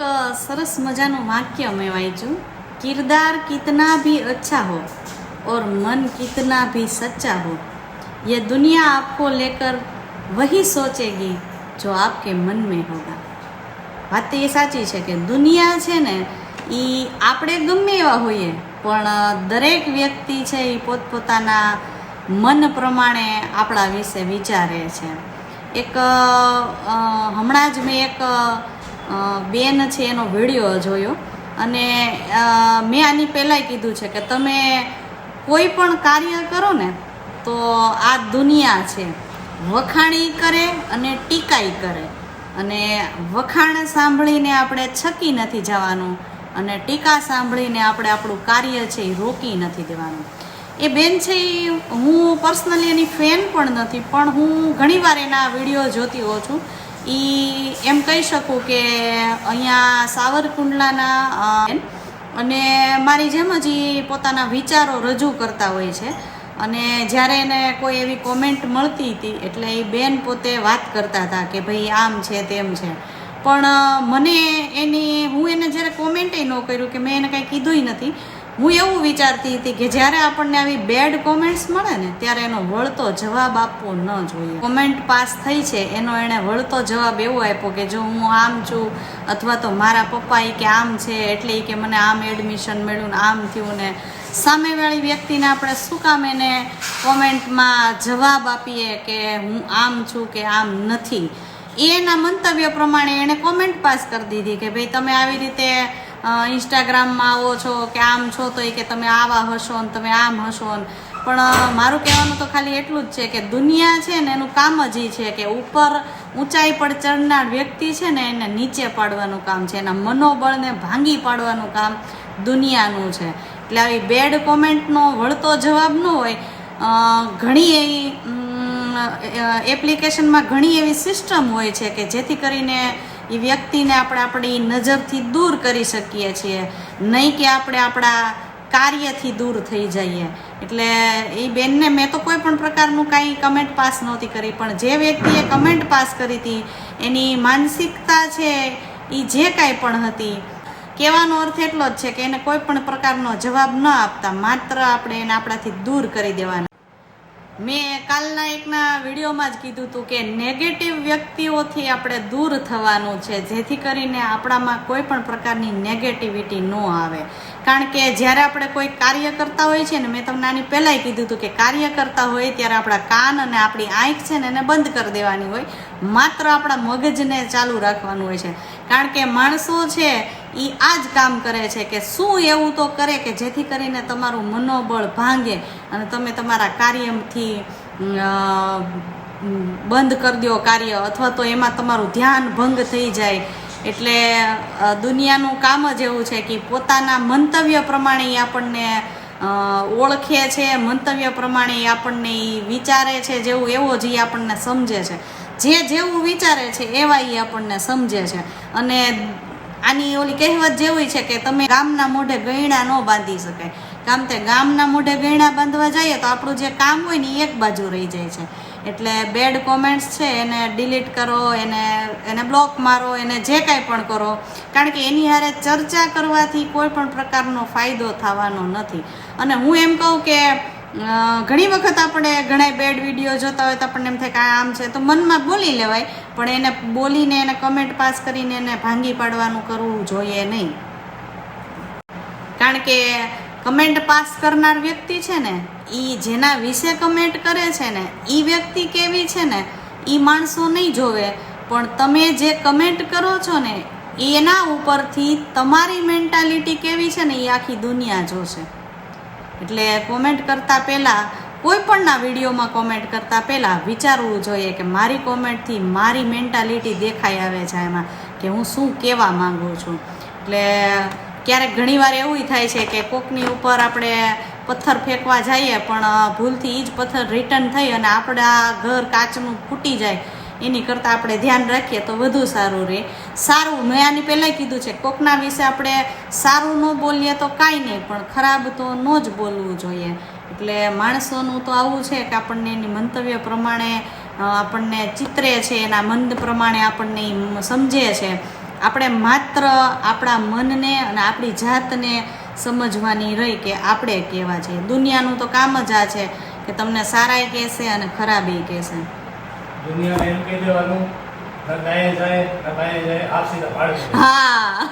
सरस मजाનું वाक्य मैं वांच्યું, किरदार कितना भी अच्छा हो और मन कितना भी सच्चा हो, ये दुनिया आपको लेकर वही सोचेगी जो आपके मन में होगा। વાત એ સાચી છે કે દુનિયા છે ને એ આપણે ગમે એવા હોઈએ પણ દરેક વ્યક્તિ છે એ પોતપોતાના મન પ્રમાણે આપણા વિશે વિચારે છે। એક હમણાં જ મેં એક બેન છે એનો વિડીયો જોયો અને મેં આની પહેલાંય કીધું છે કે તમે કોઈ પણ કાર્ય કરો ને તો આ દુનિયા છે વખાણી કરે અને ટીકાઈ કરે, અને વખાણ સાંભળીને આપણે છકી નથી જવાનું અને ટીકા સાંભળીને આપણે આપણું કાર્ય છે એ રોકી નથી દેવાનું। એ બેન છે એ હું પર્સનલી એની ફેન પણ નથી, પણ હું ઘણીવાર એના વિડીયો જોતી હોઉં છું। એ એમ કહી શકું કે અહીંયા સાવરકુંડલાના અને મારી જેમ જ એ પોતાના વિચારો રજૂ કરતા હોય છે। અને જ્યારે એને કોઈ એવી કોમેન્ટ મળતી હતી એટલે એ બેન પોતે વાત કરતા હતા કે ભાઈ આમ છે તેમ છે, પણ મને હું એને જ્યારે કોમેન્ટે ન કર્યું કે મેં એને કાંઈ કીધુંય નથી। હું એવું વિચારતી હતી કે જ્યારે આપણને આવી બેડ કોમેન્ટ્સ મળે ને ત્યારે એનો વળતો જવાબ આપવો ન જોઈએ। કોમેન્ટ પાસ થઈ છે એનો એણે વળતો જવાબ એવો આપ્યો કે જો હું આમ છું અથવા તો મારા પપ્પા એ કે આમ છે એટલે કે મને આમ એડમિશન મળ્યું ને આમ થયું ને, સામેવાળી વ્યક્તિને આપણે શું કામ એને કોમેન્ટમાં જવાબ આપીએ કે હું આમ છું કે આમ નથી। એના મંતવ્ય પ્રમાણે એણે કોમેન્ટ પાસ કરી દીધી કે ભાઈ તમે આવી રીતે ઇન્સ્ટાગ્રામમાં આવો છો કે આમ છો તો એ કે તમે આવા હશો ને તમે આમ હશો ને, પણ મારું કહેવાનું તો ખાલી એટલું જ છે કે દુનિયા છે ને એનું કામ જ એ છે કે ઉપર ઊંચાઈ પર ચડનાર વ્યક્તિ છે ને એને નીચે પાડવાનું કામ છે, એના મનોબળને ભાંગી પાડવાનું કામ દુનિયાનું છે। એટલે આવી બેડ કોમેન્ટનો વળતો જવાબ ન હોય, ઘણી એવી એપ્લિકેશનમાં ઘણી એવી સિસ્ટમ હોય છે કે જેથી કરીને એ વ્યક્તિને આપણે આપણી નજરથી દૂર કરી શકીએ છીએ, નહીં કે આપણે આપણા કાર્યથી દૂર થઈ જઈએ। એટલે એ બેનને મેં તો કોઈ પણ પ્રકારનું કાંઈ કમેન્ટ પાસ નહોતી કરી, પણ જે વ્યક્તિએ કમેન્ટ પાસ કરી હતી એની માનસિકતા છે એ જે કાંઈ પણ હતી, કહેવાનો અર્થ એટલો જ છે કે એને કોઈ પણ પ્રકારનો જવાબ ન આપતા માત્ર આપણે એને આપણાથી દૂર કરી દેવાના। મેં કાલના એકના વિડીયોમાં જ કીધું હતું કે નેગેટિવ વ્યક્તિઓથી આપણે દૂર થવાનું છે જેથી કરીને આપણામાં કોઈ પણ પ્રકારની નેગેટિવિટી ન આવે। કારણ કે જ્યારે આપણે કોઈ કાર્ય કરતા હોઈએ છીએ ને, મેં તમને આની પહેલાંય કીધું હતું કે કાર્ય કરતા હોય ત્યારે આપણા કાન અને આપણી આંખ છે ને એને બંધ કરી દેવાની હોય, માત્ર આપણા મગજને ચાલુ રાખવાનું હોય છે। કારણ કે માણસો છે એ આ જ કામ કરે છે કે શું એવું તો કરે કે જેથી કરીને તમારું મનોબળ ભાંગે અને તમે તમારા કાર્યથી બંધ કરી દો કાર્ય, અથવા તો એમાં તમારું ધ્યાન ભંગ થઈ જાય। એટલે દુનિયાનું કામ જ એવું છે કે પોતાના મંતવ્ય પ્રમાણે એ આપણને ઓળખે છે, મંતવ્ય પ્રમાણે એ આપણને એ વિચારે છે, જેવું એવો જ એ આપણને સમજે છે, જે જેવું વિચારે છે એવા એ આપણને સમજે છે। અને આની ઓલી કહેવત જેવી છે કે તમે ગામના મોઢે ગયણા ન બાંધી શકાય, કામ તે ગામના મોઢે ગયણા બાંધવા જઈએ તો આપણું જે કામ હોય ને એ એક બાજુ રહી જાય છે। એટલે બેડ કોમેન્ટ્સ છે એને ડિલીટ કરો, એને બ્લોક મારો, એને જે કાંઈ પણ કરો, કારણ કે એની હારે ચર્ચા કરવાથી કોઈ પણ પ્રકારનો ફાયદો થવાનો નથી। અને હું એમ કહું કે ઘણી વખત આપણે ઘણા બેડ વિડીયો જોતા હોય તો આપણને એમ થાય કે આમ છે તો મનમાં બોલી લેવાય, પણ એને બોલીને એને કમેન્ટ પાસ કરીને એને ભાંગી પાડવાનું કરવું જોઈએ નહીં। કારણ કે કમેન્ટ પાસ કરનાર વ્યક્તિ છે ને એ જેના વિશે કમેન્ટ કરે છે ને એ વ્યક્તિ કેવી છે ને એ માણસો નહીં જોવે, પણ તમે જે કમેન્ટ કરો છો ને એના ઉપરથી તમારી મેન્ટાલિટી કેવી છે ને એ આખી દુનિયા જોશે। એટલે કોમેન્ટ કરતાં પહેલાં કોઈ પણના વિડીયોમાં કોમેન્ટ કરતાં પહેલાં વિચારવું જોઈએ કે મારી કોમેન્ટથી મારી મેન્ટાલિટી દેખાઈ આવે છે એમાં કે હું શું કહેવા માગું છું। એટલે ક્યારેક ઘણીવાર એવું થાય છે કે કોકની ઉપર આપણે પથ્થર ફેંકવા જઈએ પણ ભૂલથી એ જ પથ્થર રિટર્ન થઈ અને આપણા ઘર કાચનું ફૂટી જાય, એની કરતાં આપણે ધ્યાન રાખીએ તો વધુ સારું રહે। સારું, મેં આની પહેલાંય કીધું છે કોકના વિશે આપણે સારું ન બોલીએ તો કાંઈ નહીં, પણ ખરાબ તો ન જ બોલવું જોઈએ। એટલે માણસોનું તો આવું છે કે આપણને એની મંતવ્ય પ્રમાણે આપણને ચિત્રે છે, એના મન પ્રમાણે આપણને સમજે છે। આપણે માત્ર આપણા મનને અને આપણી જાતને સમજવાની રહી કે આપણે કેવા છીએ. દુનિયાનું તો કામ જ આ છે કે તમને સારાય કહેશે અને ખરાબી કહેશે. દુનિયાને એમ કહી દેવાનું ના દાયે જાય ના બાયે જાય, આપ સીધા પાડે. હા